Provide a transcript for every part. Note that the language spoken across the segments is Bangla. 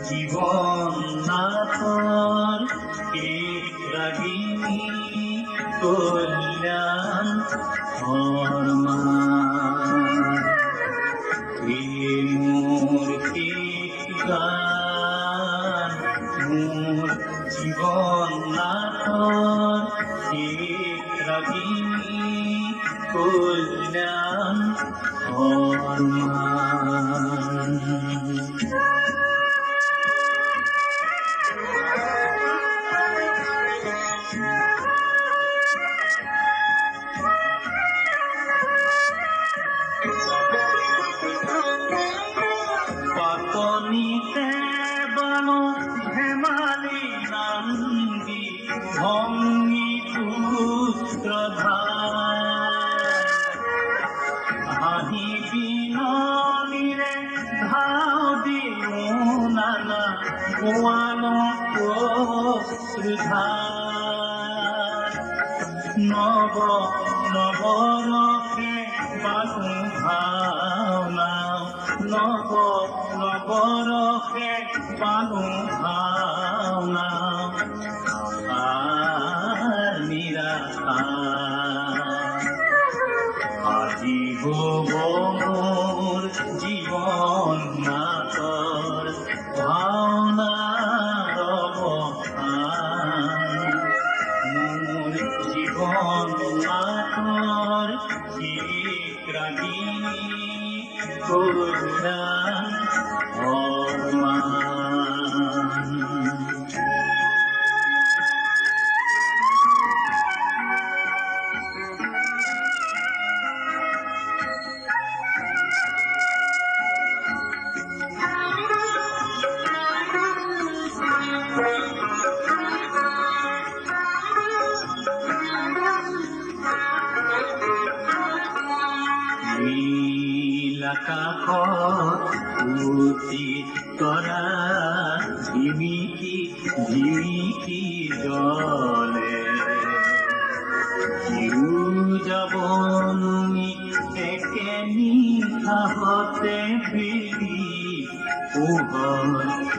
জীবন নাথর রাগিনী কল্যাণ মোর গান মোর জীবন নাথর রাগিনী কল্যাণ পাতনিতে বানো হেমালি নন্দী ভঙ্গি হাহি বিনরে ধাও দিও নানা গোয়ানো নব নবরকে বানু ভাওনা নব নবরকে বানু ভাওনা আজিব মোর জীবন নাথর ভাওনা রব মোর জীবন নাথর রাগিনী কল্যাণ নীলাকাশি তরা ঝিমিকি ঝিমিকি জলে জীবনী একে নিশাহতে ফিরি পোহর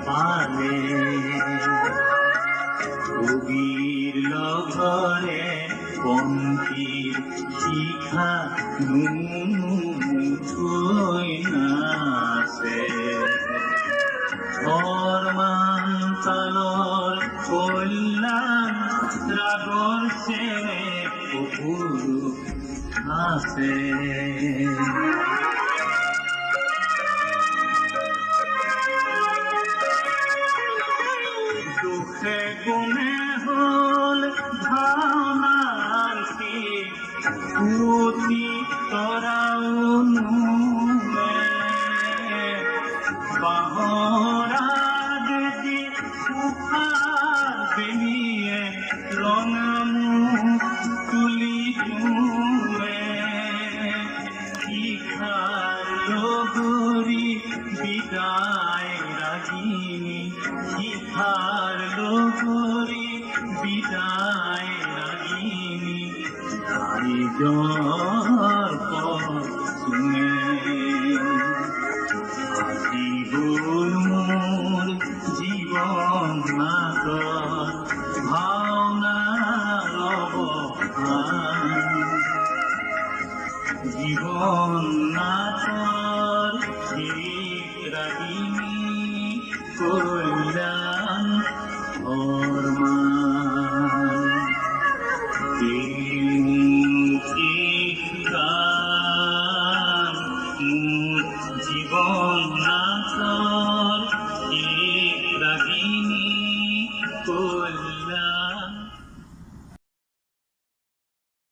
পালে কবির লগরে পঙ্কির শিখা থই নাচে ধর্মান্তর কল্যাণ রাগর ছেড়ে পুরু আছে দুঃখে গুণে হল ভাওনার পুতি তরাউনু বাহরা যদি সুখার বেনিয়ে রঙামু তুলি তুমে শিখার লগরি বিদায় রাগিনী শিখার লগরি বিদায় রাগিনী মোর জীবন নাথর ভাওনা রব জীবন নাথর রাগিনী কল্যাণ জীবন নাথর রাগিনী